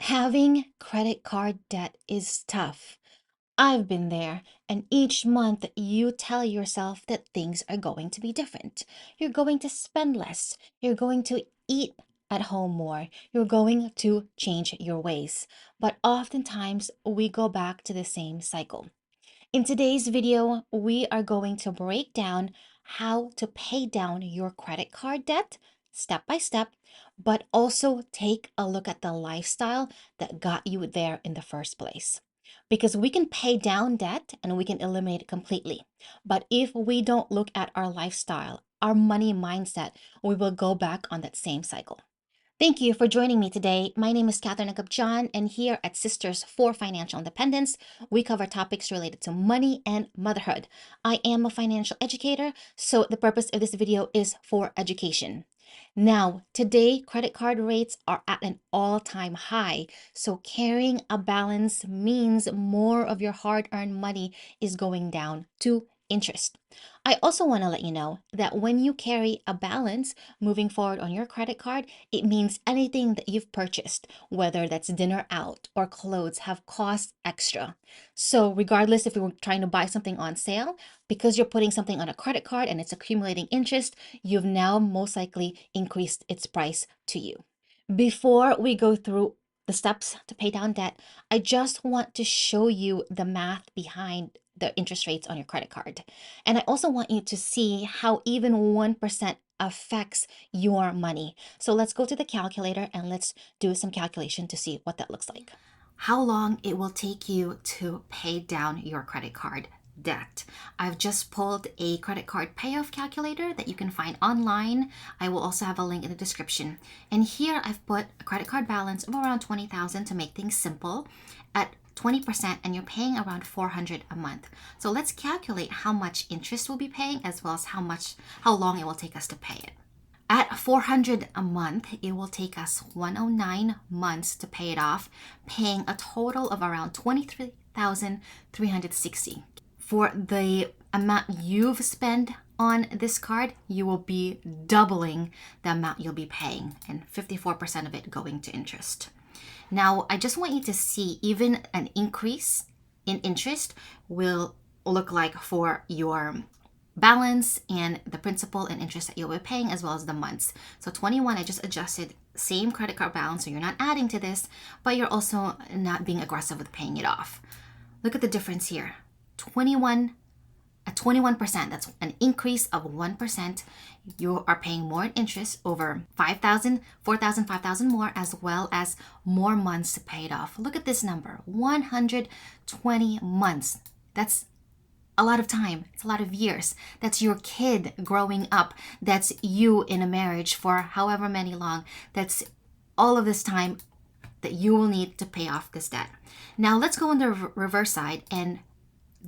Having credit card debt is tough. I've been there, and each month you tell yourself that things are going to be different. You're going to spend less, you're going to eat at home more, you're going to change your ways. But oftentimes we go back to the same cycle. In today's video, we are going to break down how to pay down your credit card debt step by step, but also take a look at the lifestyle that got you there in the first place. Because we can pay down debt and we can eliminate it completely. But if we don't look at our lifestyle, our money mindset, we will go back on that same cycle. Thank you for joining me today. My name is Catherine Agapjan, and here at Sisters for Financial Independence, we cover topics related to money and motherhood. I am a financial educator, so the purpose of this video is for education. Now, today, credit card rates are at an all-time high, so carrying a balance means more of your hard-earned money is going down to interest. I also want to let you know that when you carry a balance moving forward on your credit card, it means anything that you've purchased, whether that's dinner out or clothes, have cost extra. So regardless if you were trying to buy something on sale, because you're putting something on a credit card and it's accumulating interest, you've now most likely increased its price to you. Before we go through the steps to pay down debt, I just want to show you the math behind the interest rates on your credit card. And I also want you to see how even 1% affects your money. So let's go to the calculator and let's do some calculation to see what that looks like. How long it will take you to pay down your credit card debt. I've just pulled a credit card payoff calculator that you can find online. I will also have a link in the description. And here I've put a credit card balance of around 20,000 to make things simple at 20%, and you're paying around 400 a month. So let's calculate how much interest we'll be paying as well as how long it will take us to pay it. At 400 a month, it will take us 109 months to pay it off, paying a total of around 23,360. For the amount you've spent on this card, you will be doubling the amount you'll be paying, and 54% of it going to interest. Now, I just want you to see even an increase in interest will look like for your balance and the principal and interest that you'll be paying, as well as the months. So 21, I just adjusted same credit card balance, so you're not adding to this, but you're also not being aggressive with paying it off. Look at the difference here. 21 at 21%, that's an increase of 1%. You are paying more in interest, over 5,000, 4,000, 5,000 more, as well as more months to pay it off. Look at this number, 120 months. That's a lot of time. It's a lot of years. That's your kid growing up. That's you in a marriage for however many long. That's all of this time that you will need to pay off this debt. Now let's go on the reverse side and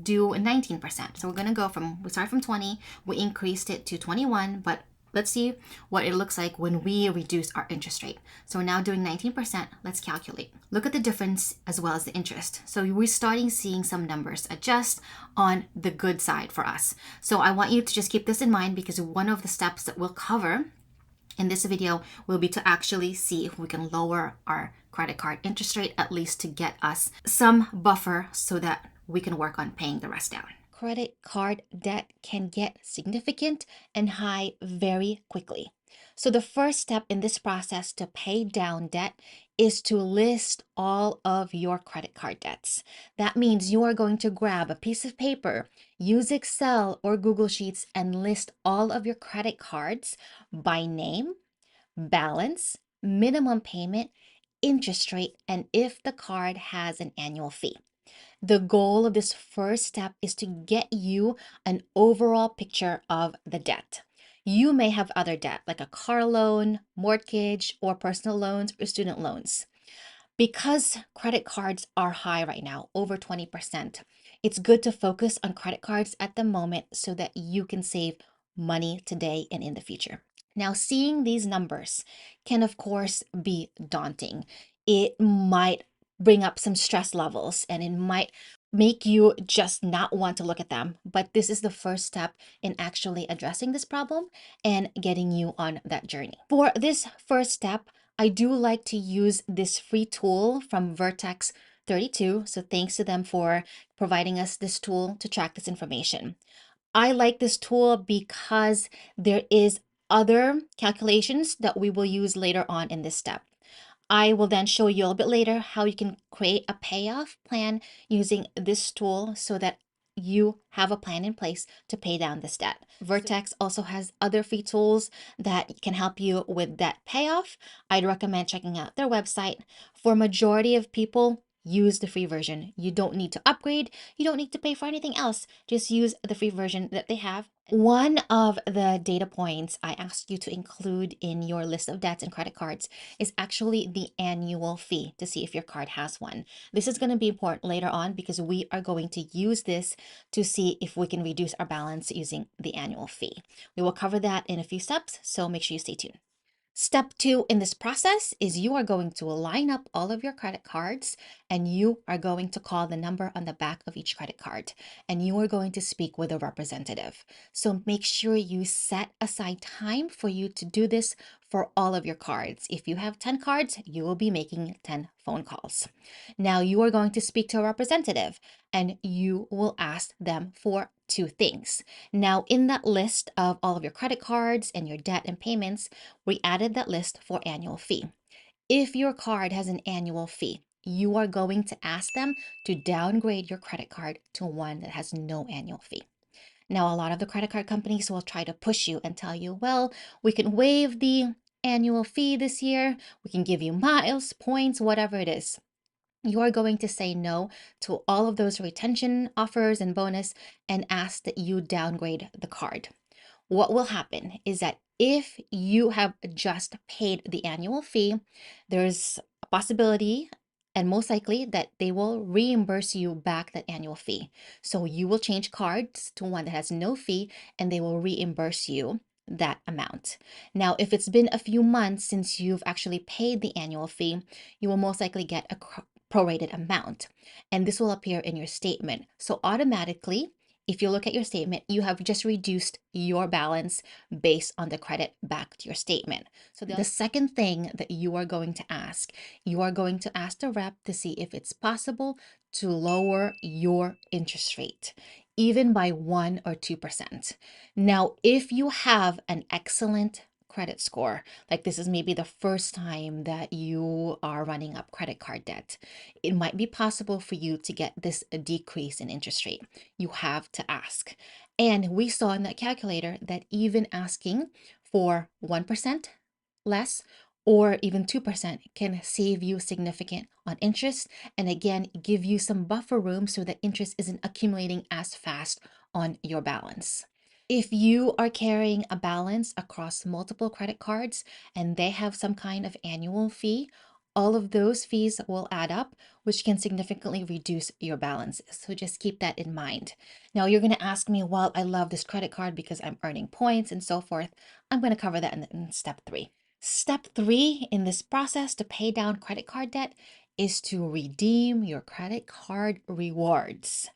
do 19%. So we're going to we start from 20, we increased it to 21, but let's see what it looks like when we reduce our interest rate. So we're now doing 19%. Let's calculate. Look at the difference as well as the interest. So we're starting seeing some numbers adjust on the good side for us. So I want you to just keep this in mind, because one of the steps that we'll cover in this video will be to actually see if we can lower our credit card interest rate, at least to get us some buffer so that we can work on paying the rest down. Credit card debt can get significant and high very quickly. So the first step in this process to pay down debt is to list all of your credit card debts. That means you are going to grab a piece of paper, use Excel or Google Sheets, and list all of your credit cards by name, balance, minimum payment, interest rate, and if the card has an annual fee. The goal of this first step is to get you an overall picture of the debt. You may have other debt like a car loan, mortgage, or personal loans or student loans. Because credit cards are high right now, over 20%, it's good to focus on credit cards at the moment so that you can save money today and in the future. Now, seeing these numbers can, of course, be daunting. It might bring up some stress levels and it might make you just not want to look at them. But this is the first step in actually addressing this problem and getting you on that journey. For this first step, I do like to use this free tool from Vertex 32. So thanks to them for providing us this tool to track this information. I like this tool because there is other calculations that we will use later on in this step. I will then show you a little bit later how you can create a payoff plan using this tool so that you have a plan in place to pay down this debt. Vertex also has other free tools that can help you with debt payoff. I'd recommend checking out their website. For majority of people, use the free version. You don't need to upgrade. You don't need to pay for anything else. Just use the free version that they have. One of the data points I asked you to include in your list of debts and credit cards is actually the annual fee to see if your card has one. This is going to be important later on because we are going to use this to see if we can reduce our balance using the annual fee. We will cover that in a few steps, so make sure you stay tuned. Step 2 in this process is you are going to line up all of your credit cards and you are going to call the number on the back of each credit card and you are going to speak with a representative. So make sure you set aside time for you to do this for all of your cards. If you have 10 cards, you will be making 10 phone calls. Now you are going to speak to a representative and you will ask them for two things. Now, in that list of all of your credit cards and your debt and payments, we added that list for annual fee. If your card has an annual fee, you are going to ask them to downgrade your credit card to one that has no annual fee. Now, a lot of the credit card companies will try to push you and tell you, well, we can waive the annual fee this year, we can give you miles, points, whatever it is. You are going to say no to all of those retention offers and bonus and ask that you downgrade the card. What will happen is that if you have just paid the annual fee, there's a possibility and most likely that they will reimburse you back that annual fee. So you will change cards to one that has no fee and they will reimburse you that amount. Now, if it's been a few months since you've actually paid the annual fee, you will most likely get a prorated amount, and this will appear in your statement. So automatically, if you look at your statement, you have just reduced your balance based on the credit back to your statement. So the second thing that you are going to ask the rep to see if it's possible to lower your interest rate, even by 1 or 2%. Now, if you have an excellent credit score, like this is maybe the first time that you are running up credit card debt, it might be possible for you to get this decrease in interest rate. You have to ask. And we saw in that calculator that even asking for 1% less or even 2% can save you significant on interest and again give you some buffer room so that interest isn't accumulating as fast on your balance. If you are carrying a balance across multiple credit cards and they have some kind of annual fee, all of those fees will add up, which can significantly reduce your balances. So just keep that in mind. Now you're going to ask me, well, I love this credit card because I'm earning points and so forth. I'm going to cover that in step 3. Step 3 in this process to pay down credit card debt is to redeem your credit card rewards.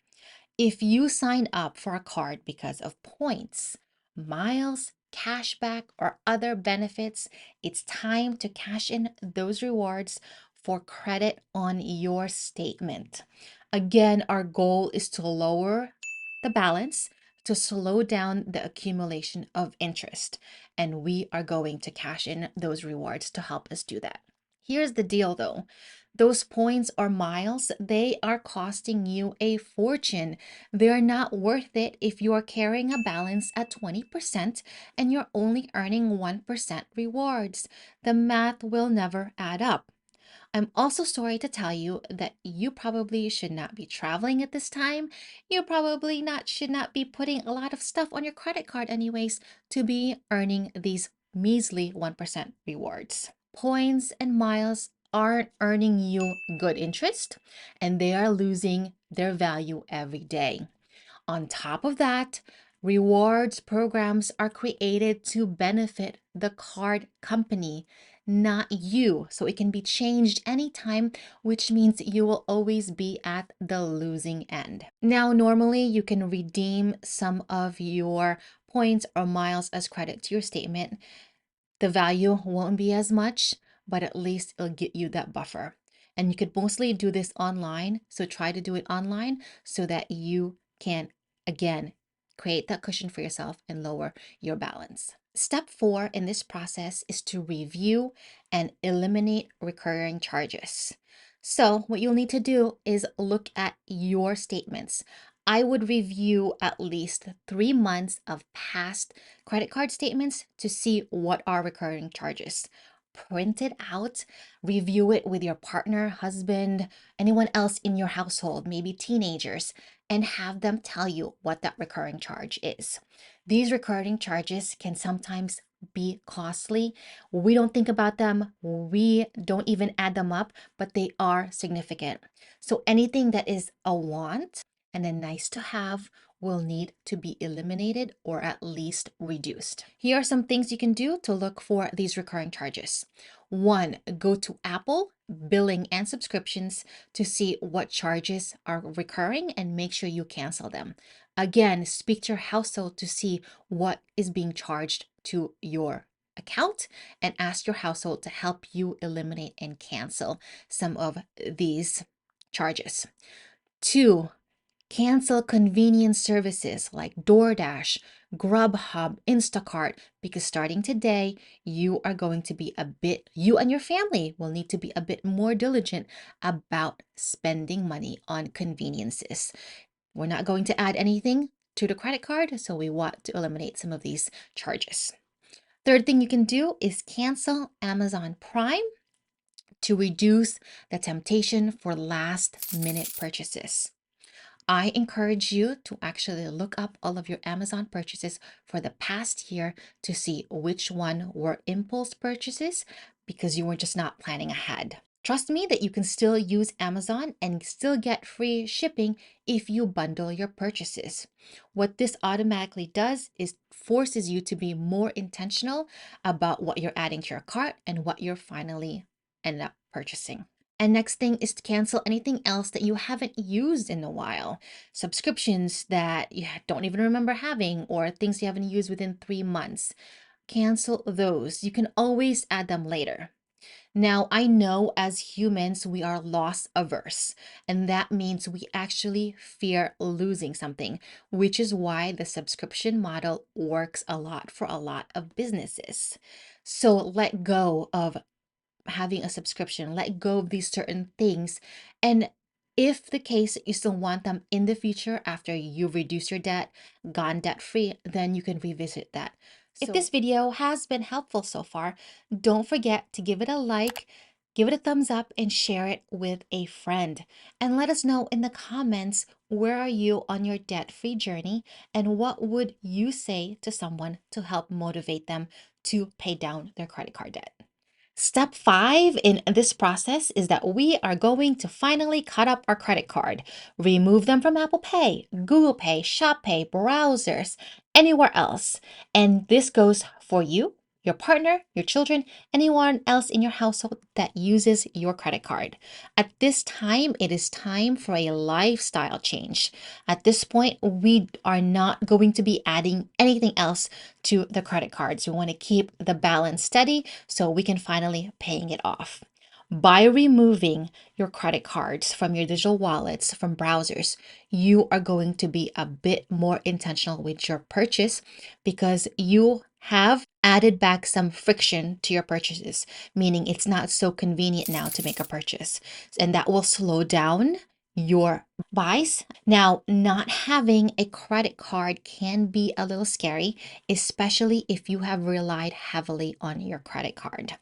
If you sign up for a card because of points, miles, cashback, or other benefits, it's time to cash in those rewards for credit on your statement. Again, our goal is to lower the balance to slow down the accumulation of interest, and we are going to cash in those rewards to help us do that. Here's the deal though. Those points or miles, they are costing you a fortune. They're not worth it if you are carrying a balance at 20% and you're only earning 1% rewards. The math will never add up. I'm also sorry to tell you that you probably should not be traveling at this time. You probably not should not be putting a lot of stuff on your credit card anyways to be earning these measly 1% rewards. Points and miles aren't earning you good interest and they are losing their value every day. On top of that, rewards programs are created to benefit the card company, not you. So it can be changed anytime, which means you will always be at the losing end. Now, normally you can redeem some of your points or miles as credit to your statement. The value won't be as much, but at least it'll get you that buffer. And you could mostly do this online. So try to do it online so that you can, again, create that cushion for yourself and lower your balance. Step 4 in this process is to review and eliminate recurring charges. So, what you'll need to do is look at your statements. I would review at least 3 months of past credit card statements to see what are recurring charges. Print it out, review it with your partner, husband, anyone else in your household, maybe teenagers, and have them tell you what that recurring charge is. These recurring charges can sometimes be costly. We don't think about them, we don't even add them up, but they are significant. So anything that is a want and a nice to have will need to be eliminated or at least reduced. Here are some things you can do to look for these recurring charges. 1, go to Apple billing and subscriptions to see what charges are recurring and make sure you cancel them. Again, speak to your household to see what is being charged to your account and ask your household to help you eliminate and cancel some of these charges. 2, cancel convenience services like DoorDash, Grubhub, Instacart, because starting today, you and your family will need to be a bit more diligent about spending money on conveniences. We're not going to add anything to the credit card, so we want to eliminate some of these charges. Third thing you can do is cancel Amazon Prime to reduce the temptation for last minute purchases. I encourage you to actually look up all of your Amazon purchases for the past year to see which one were impulse purchases because you were just not planning ahead. Trust me that you can still use Amazon and still get free shipping if you bundle your purchases. What this automatically does is forces you to be more intentional about what you're adding to your cart and what you're finally end up purchasing. And next thing is to cancel anything else that you haven't used in a while. Subscriptions that you don't even remember having or things you haven't used within 3 months. Cancel those. You can always add them later. Now, I know as humans, we are loss averse, and that means we actually fear losing something, which is why the subscription model works a lot for a lot of businesses. So let go of having a subscription, let go of these certain things. And if the case that you still want them in the future after you've reduced your debt, gone debt free, then you can revisit that. If this video has been helpful so far, don't forget to give it a like, give it a thumbs up, and share it with a friend. And let us know in the comments, where are you on your debt-free journey and what would you say to someone to help motivate them to pay down their credit card debt? Step 5 in this process is that we are going to finally cut up our credit card, remove them from Apple Pay, Google Pay, Shop Pay, browsers, anywhere else. And this goes for you, your partner, your children, anyone else in your household that uses your credit card. At this time, it is time for a lifestyle change. At this point, we are not going to be adding anything else to the credit cards. We want to keep the balance steady so we can finally paying it off. By removing your credit cards from your digital wallets, from browsers, you are going to be a bit more intentional with your purchase because you have added back some friction to your purchases, meaning it's not so convenient now to make a purchase. And that will slow down your buys. Now, not having a credit card can be a little scary, especially if you have relied heavily on your credit card.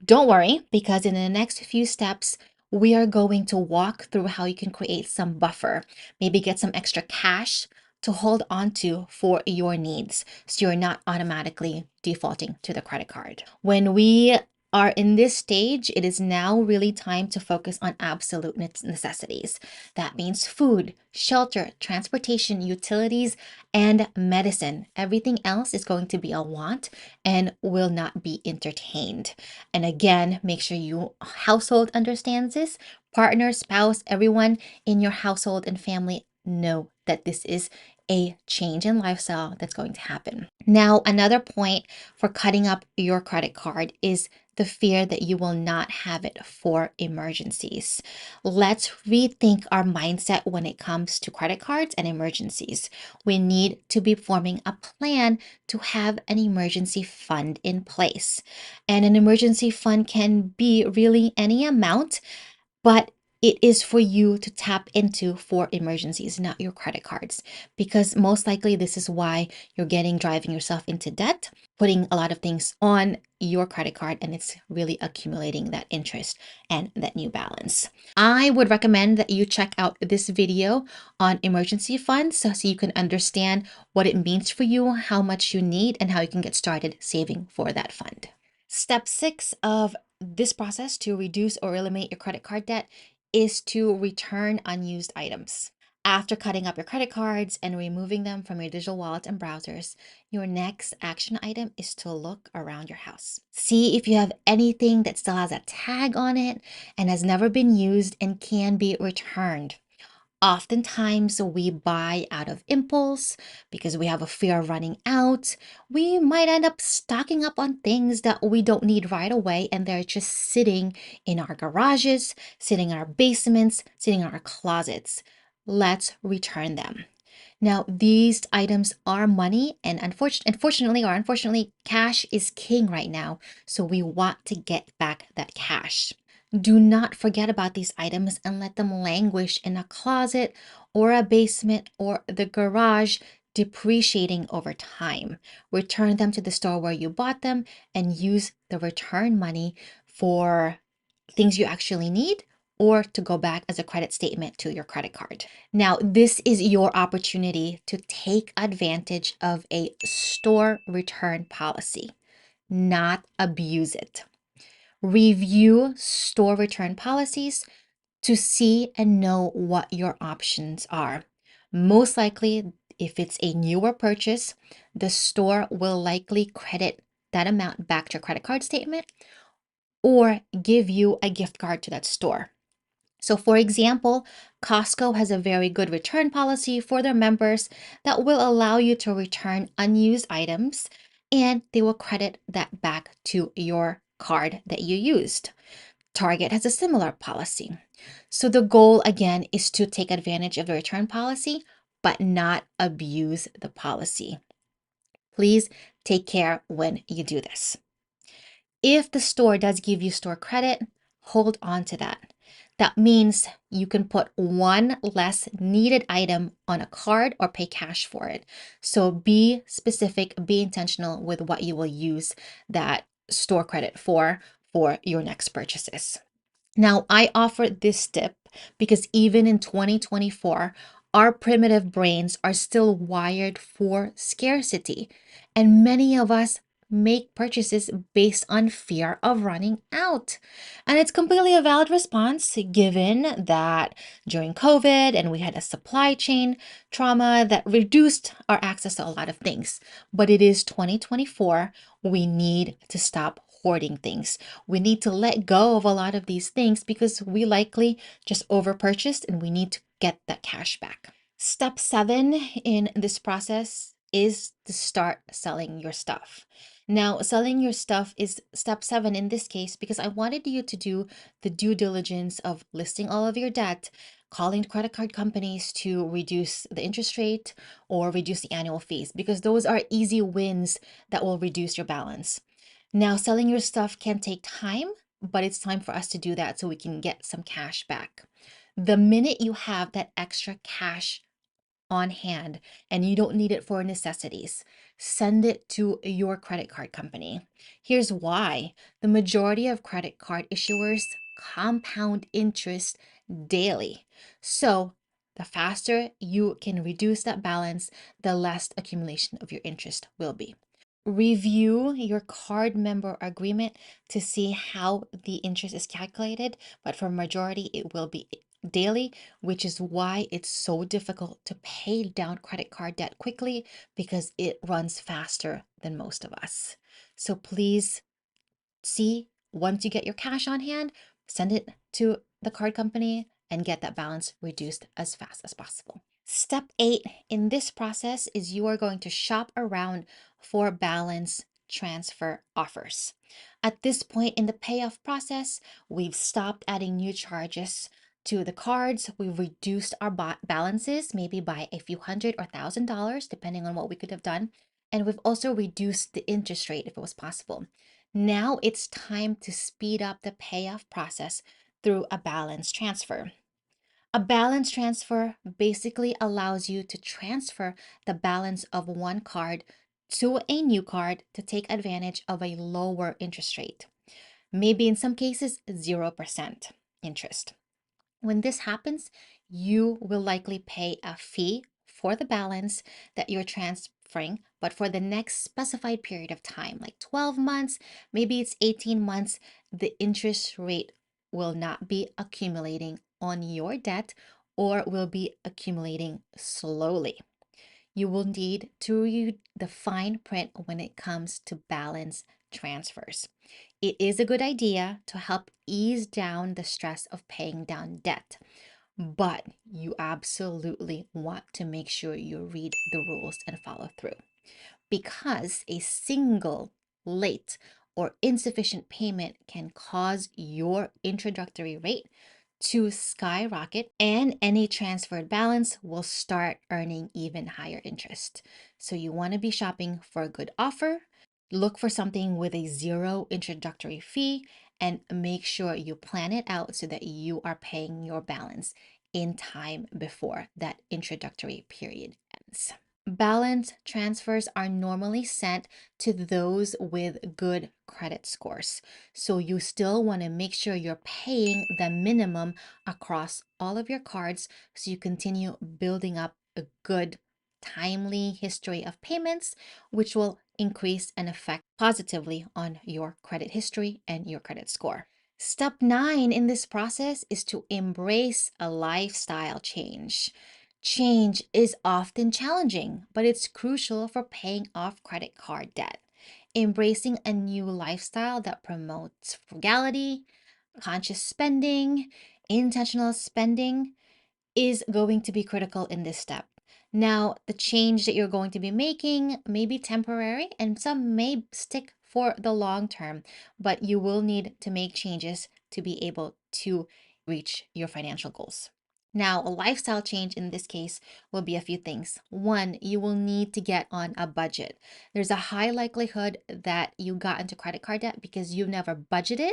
Don't worry, because in the next few steps, we are going to walk through how you can create some buffer, maybe get some extra cash to hold on to for your needs so you're not automatically defaulting to the credit card. When we are in this stage, it is now really time to focus on absolute necessities. That means food, shelter, transportation, utilities, and medicine. Everything else is going to be a want and will not be entertained. And again, make sure your household understands this. Partner, spouse, everyone in your household and family know that this is a change in lifestyle that's going to happen. Now, another point for cutting up your credit card is the fear that you will not have it for emergencies. Let's rethink our mindset when it comes to credit cards and emergencies. We need to be forming a plan to have an emergency fund in place. And an emergency fund can be really any amount, but it is for you to tap into for emergencies, not your credit cards. Because most likely, this is why you're driving yourself into debt, putting a lot of things on your credit card, and it's really accumulating that interest and that new balance. I would recommend that you check out this video on emergency funds so you can understand what it means for you, how much you need, and how you can get started saving for that fund. Step 6 of this process to reduce or eliminate your credit card debt is to return unused items. After cutting up your credit cards and removing them from your digital wallets and browsers, your next action item is to look around your house. See if you have anything that still has a tag on it and has never been used and can be returned. Oftentimes, we buy out of impulse because we have a fear of running out. We might end up stocking up on things that we don't need right away, and they're just sitting in our garages, sitting in our basements, sitting in our closets. Let's return them. Now, these items are money, and unfortunately, cash is king right now. So we want to get back that cash. Do not forget about these items and let them languish in a closet or a basement or the garage, depreciating over time. Return them to the store where you bought them and use the return money for things you actually need or to go back as a credit statement to your credit card. Now, this is your opportunity to take advantage of a store return policy, not abuse it. Review store return policies to see and know what your options are. Most likely, if it's a newer purchase, the store will likely credit that amount back to your credit card statement or give you a gift card to that store. So, for example, Costco has a very good return policy for their members that will allow you to return unused items and they will credit that back to your card that you used. Target has a similar policy. So, the goal again is to take advantage of the return policy, but not abuse the policy. Please take care when you do this. If the store does give you store credit, hold on to that. That means you can put one less needed item on a card or pay cash for it. So be specific, be intentional with what you will use that store credit for your next purchases. Now, I offer this tip because even in 2024, our primitive brains are still wired for scarcity, and many of us make purchases based on fear of running out. And it's completely a valid response given that during COVID and we had a supply chain trauma that reduced our access to a lot of things. But it is 2024. We need to stop hoarding things. We need to let go of a lot of these things because we likely just overpurchased and we need to get that cash back. Step 7 in this process is to start selling your stuff. Now, selling your stuff is step 7 in this case because I wanted you to do the due diligence of listing all of your debt, calling credit card companies to reduce the interest rate or reduce the annual fees because those are easy wins that will reduce your balance. Now, selling your stuff can take time, but it's time for us to do that so we can get some cash back. The minute you have that extra cash on hand and you don't need it for necessities, send it to your credit card company. Here's why. The majority of credit card issuers compound interest daily. So the faster you can reduce that balance, the less accumulation of your interest will be. Review your card member agreement to see how the interest is calculated, but for majority it will be daily, which is why it's so difficult to pay down credit card debt quickly because it runs faster than most of us. So please see, once you get your cash on hand, send it to the card company and get that balance reduced as fast as possible. Step 8 in this process is you are going to shop around for balance transfer offers. At this point in the payoff process, we've stopped adding new charges to the cards. We've reduced our balances maybe by a few hundred or $1,000, depending on what we could have done. And we've also reduced the interest rate if it was possible. Now it's time to speed up the payoff process through a balance transfer. A balance transfer basically allows you to transfer the balance of one card to a new card to take advantage of a lower interest rate. Maybe in some cases, 0% interest. When this happens, you will likely pay a fee for the balance that you're transferring, but for the next specified period of time, like 12 months, maybe it's 18 months, the interest rate will not be accumulating on your debt or will be accumulating slowly. You will need to read the fine print when it comes to balance transfers. It is a good idea to help ease down the stress of paying down debt, but you absolutely want to make sure you read the rules and follow through, because a single late or insufficient payment can cause your introductory rate to skyrocket, and any transferred balance will start earning even higher interest. So you want to be shopping for a good offer, look for something with a zero introductory fee, and make sure you plan it out so that you are paying your balance in time before that introductory period ends. Balance transfers are normally sent to those with good credit scores. So you still want to make sure you're paying the minimum across all of your cards so you continue building up a good, timely history of payments, which will increase and affect positively on your credit history and your credit score. Step 9 in this process is to embrace a lifestyle change. Change is often challenging, but it's crucial for paying off credit card debt. Embracing a new lifestyle that promotes frugality, conscious spending, intentional spending is going to be critical in this step. Now, the change that you're going to be making may be temporary and some may stick for the long term, but you will need to make changes to be able to reach your financial goals. Now, a lifestyle change in this case will be a few things. One, you will need to get on a budget. There's a high likelihood that you got into credit card debt because you've never budgeted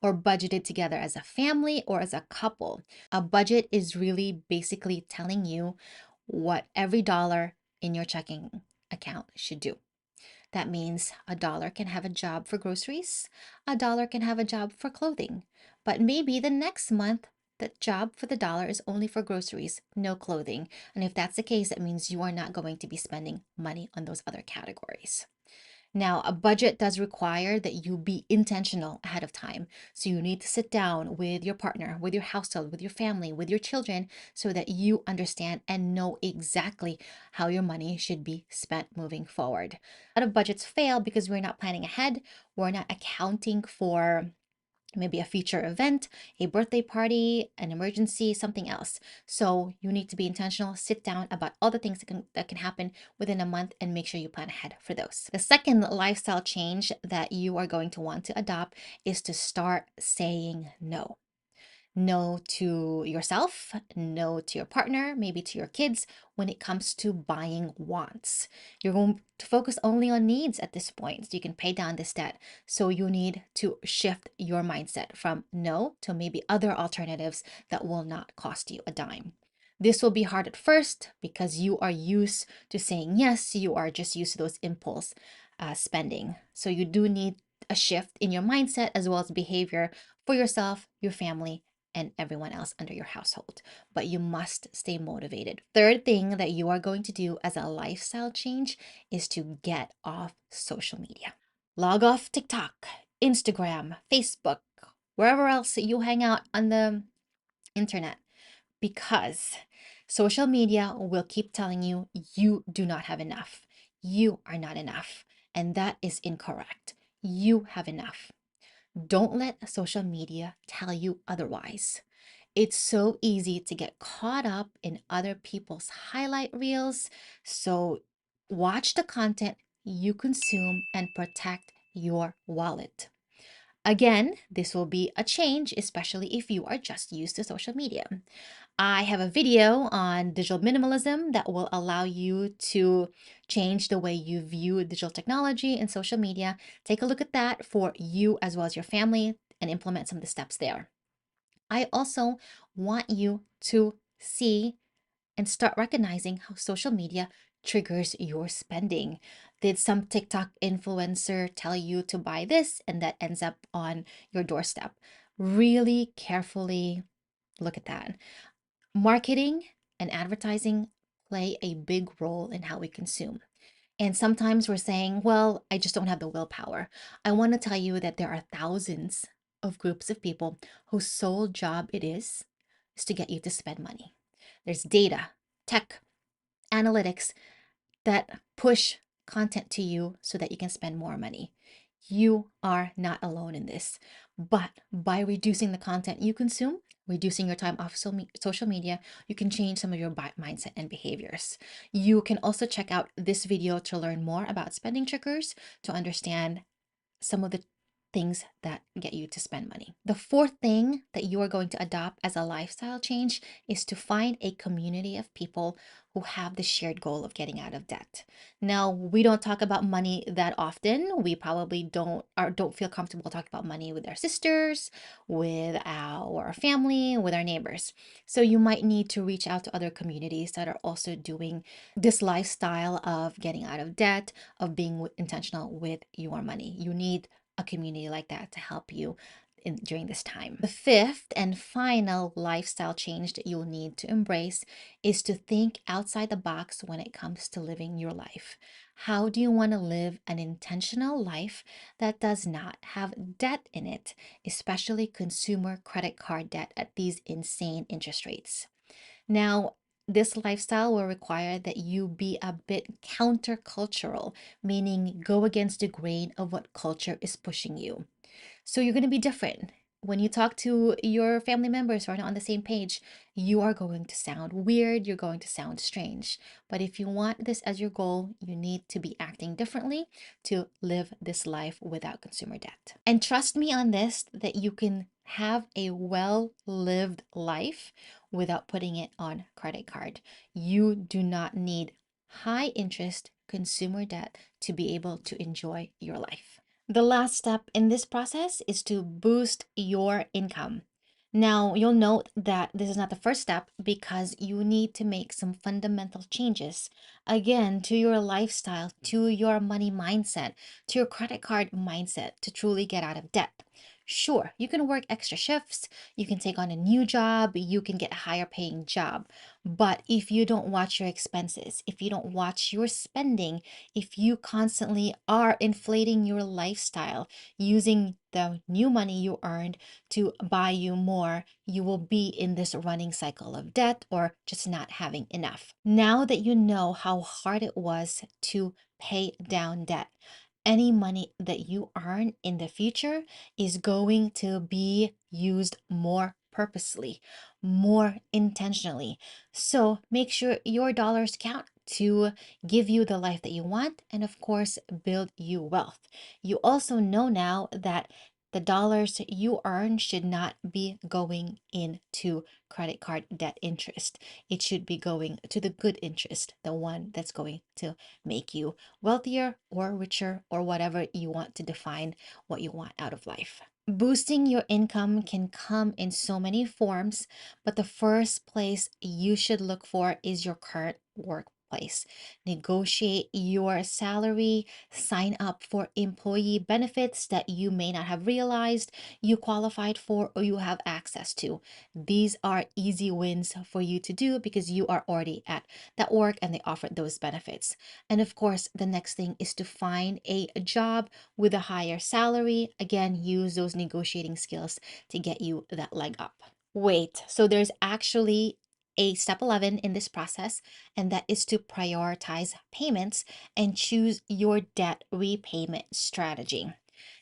or budgeted together as a family or as a couple. A budget is really basically telling you what every dollar in your checking account should do. That means a dollar can have a job for groceries, a dollar can have a job for clothing, but maybe the next month, the job for the dollar is only for groceries, no clothing. And if that's the case, that means you are not going to be spending money on those other categories. Now, a budget does require that you be intentional ahead of time. So you need to sit down with your partner, with your household, with your family, with your children, so that you understand and know exactly how your money should be spent moving forward. A lot of budgets fail because we're not planning ahead. We're not accounting for maybe a future event, a birthday party, an emergency, something else. So you need to be intentional, sit down about all the things that can happen within a month and make sure you plan ahead for those. The second lifestyle change that you are going to want to adopt is to start saying no. No to yourself, no to your partner, maybe to your kids when it comes to buying wants. You're going to focus only on needs at this point so you can pay down this debt. So you need to shift your mindset from no to maybe other alternatives that will not cost you a dime. This will be hard at first because you are used to saying yes, you are just used to those impulse spending. So you do need a shift in your mindset as well as behavior for yourself, your family, and everyone else under your household. But you must stay motivated. Third thing that you are going to do as a lifestyle change is to get off social media. Log off TikTok, Instagram, Facebook, wherever else you hang out on the internet, because social media will keep telling you you do not have enough. You are not enough. And that is incorrect. You have enough. Don't let social media tell you otherwise. It's so easy to get caught up in other people's highlight reels. So watch the content you consume and protect your wallet. Again, this will be a change, especially if you are just used to social media. I have a video on digital minimalism that will allow you to change the way you view digital technology and social media. Take a look at that for you as well as your family and implement some of the steps there. I also want you to see and start recognizing how social media triggers your spending. Did some TikTok influencer tell you to buy this and that ends up on your doorstep? Really carefully look at that. Marketing and advertising play a big role in how we consume. And sometimes we're saying, well, I just don't have the willpower. I want to tell you that there are thousands of groups of people whose sole job is to get you to spend money. There's data, tech, analytics that push content to you so that you can spend more money. You are not alone in this. But by reducing the content you consume, reducing your time off social media, you can change some of your mindset and behaviors. You can also check out this video to learn more about spending triggers, to understand some of the things that get you to spend money. The fourth thing that you are going to adopt as a lifestyle change is to find a community of people who have the shared goal of getting out of debt. Now, we don't talk about money that often. We probably don't feel comfortable talking about money with our sisters, with our family, with our neighbors. So you might need to reach out to other communities that are also doing this lifestyle of getting out of debt, of being intentional with your money. You need a community like that to help you during this time. The fifth and final lifestyle change that you'll need to embrace is to think outside the box when it comes to living your life. How do you want to live an intentional life that does not have debt in it, especially consumer credit card debt at these insane interest rates? Now, this lifestyle will require that you be a bit countercultural, meaning go against the grain of what culture is pushing you. So you're going to be different. When you talk to your family members who are not on the same page, you are going to sound weird, you're going to sound strange. But if you want this as your goal, you need to be acting differently to live this life without consumer debt. And trust me on this, that you can have a well-lived life without putting it on credit card. You do not need high interest consumer debt to be able to enjoy your life. The last step in this process is to boost your income. Now, you'll note that this is not the first step because you need to make some fundamental changes, again, to your lifestyle, to your money mindset, to your credit card mindset to truly get out of debt. Sure, you can work extra shifts, you can take on a new job, you can get a higher paying job. But if you don't watch your expenses, if you don't watch your spending, if you constantly are inflating your lifestyle using the new money you earned to buy you more, you will be in this running cycle of debt or just not having enough. Now that you know how hard it was to pay down debt, any money that you earn in the future is going to be used more purposely, more intentionally. So make sure your dollars count to give you the life that you want and, of course, build you wealth. You also know now that the dollars you earn should not be going into credit card debt interest. It should be going to the good interest, the one that's going to make you wealthier or richer or whatever you want to define what you want out of life. Boosting your income can come in so many forms, but the first place you should look for is your current workplace. Negotiate your salary, sign up for employee benefits that you may not have realized you qualified for or you have access to. These are easy wins for you to do because you are already at that work and they offer those benefits. And of course, the next thing is to find a job with a higher salary. Again, use those negotiating skills to get you that leg up. Wait, so there's actually a step 11 in this process, and that is to prioritize payments and choose your debt repayment strategy.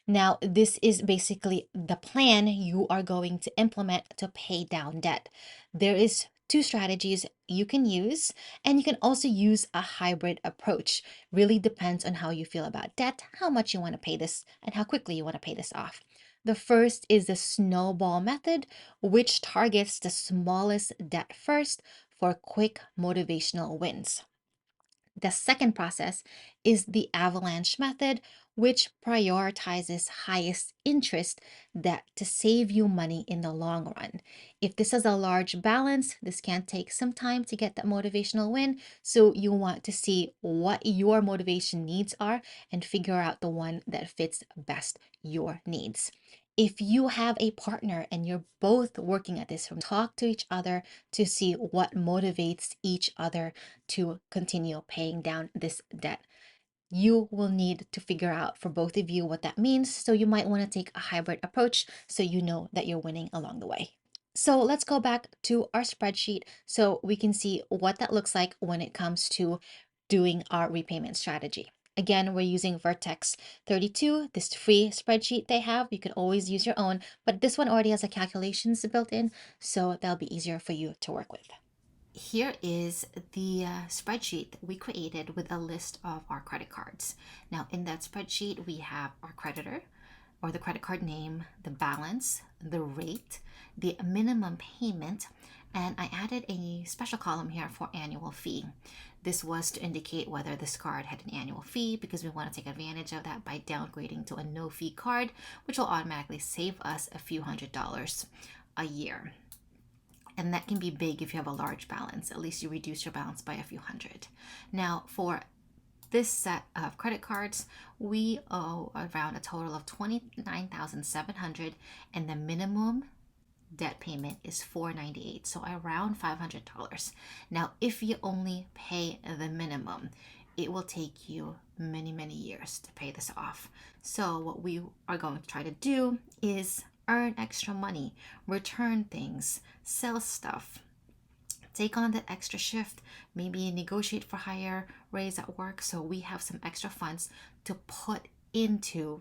Now, this is basically the plan you are going to implement to pay down debt. There is two strategies you can use, and you can also use a hybrid approach. Really depends on how you feel about debt, how much you want to pay this, and how quickly you want to pay this off. The first is the snowball method, which targets the smallest debt first for quick motivational wins. The second process is the avalanche method, which prioritizes highest interest debt to save you money in the long run. If this has a large balance, this can take some time to get that motivational win. So you want to see what your motivation needs are and figure out the one that fits best your needs. If you have a partner and you're both working at this, talk to each other to see what motivates each other to continue paying down this debt. You will need to figure out for both of you what that means. So you might want to take a hybrid approach so you know that you're winning along the way. So let's go back to our spreadsheet so we can see what that looks like when it comes to doing our repayment strategy. Again, we're using Vertex 32, this free spreadsheet they have. You can always use your own, but this one already has the calculations built in, so that'll be easier for you to work with. Here is the spreadsheet that we created with a list of our credit cards. Now, in that spreadsheet, we have our creditor or the credit card name, the balance, the rate, the minimum payment, and I added a special column here for annual fee. This was to indicate whether this card had an annual fee because we want to take advantage of that by downgrading to a no fee card, which will automatically save us a few $100s a year. And that can be big if you have a large balance. At least you reduce your balance by a few hundred. Now, for this set of credit cards, we owe around a total of $29,700, and the minimum debt payment is $498, so around $500. Now, if you only pay the minimum, it will take you many, many years to pay this off. So what we are going to try to do is earn extra money, return things, sell stuff, take on that extra shift, maybe negotiate for higher raise at work so we have some extra funds to put into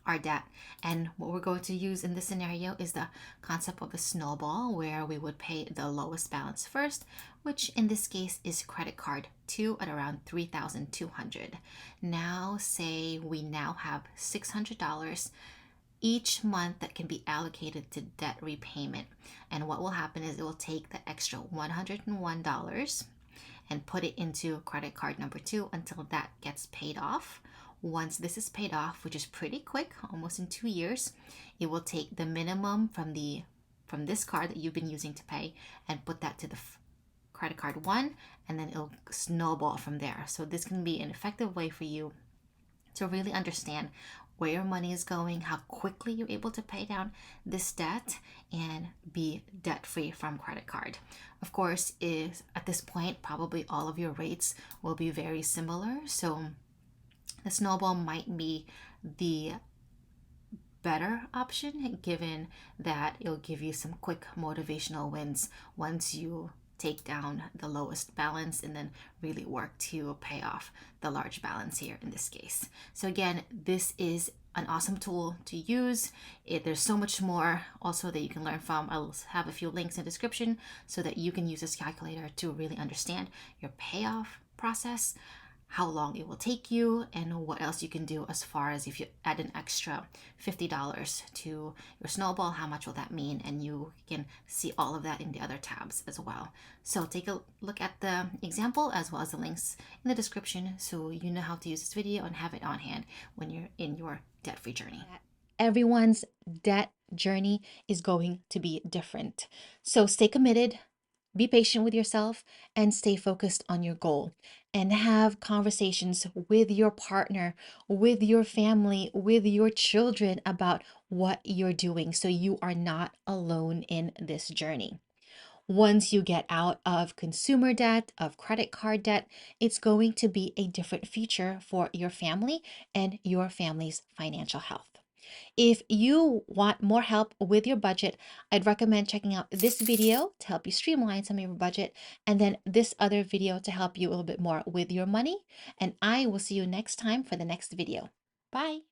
our debt. And what we're going to use in this scenario is the concept of a snowball, where we would pay the lowest balance first, which in this case is credit card 2 at around $3,200. Now, say we now have $600 each month that can be allocated to debt repayment. And what will happen is it will take the extra $101 and put it into credit card number 2 until that gets paid off. Once this is paid off, which is pretty quick, almost in 2 years, it will take the minimum from this card that you've been using to pay and put that to the credit card 1, and then it'll snowball from there. So this can be an effective way for you to really understand where your money is going, how quickly you're able to pay down this debt and be debt free from credit card. Of course, is at this point, probably all of your rates will be very similar. So the snowball might be the better option, given that it'll give you some quick motivational wins once you take down the lowest balance and then really work to pay off the large balance here in this case. So again, this is an awesome tool to use. There's so much more also that you can learn from. I'll have a few links in the description so that you can use this calculator to really understand your payoff process, how long it will take you, and what else you can do as far as if you add an extra $50 to your snowball, how much will that mean? And you can see all of that in the other tabs as well. So take a look at the example as well as the links in the description so you know how to use this video and have it on hand when you're in your debt-free journey. Everyone's debt journey is going to be different. So stay committed, be patient with yourself, and stay focused on your goal. And have conversations with your partner, with your family, with your children about what you're doing so you are not alone in this journey. Once you get out of consumer debt, of credit card debt, it's going to be a different future for your family and your family's financial health. If you want more help with your budget, I'd recommend checking out this video to help you streamline some of your budget, and then this other video to help you a little bit more with your money. And I will see you next time for the next video. Bye.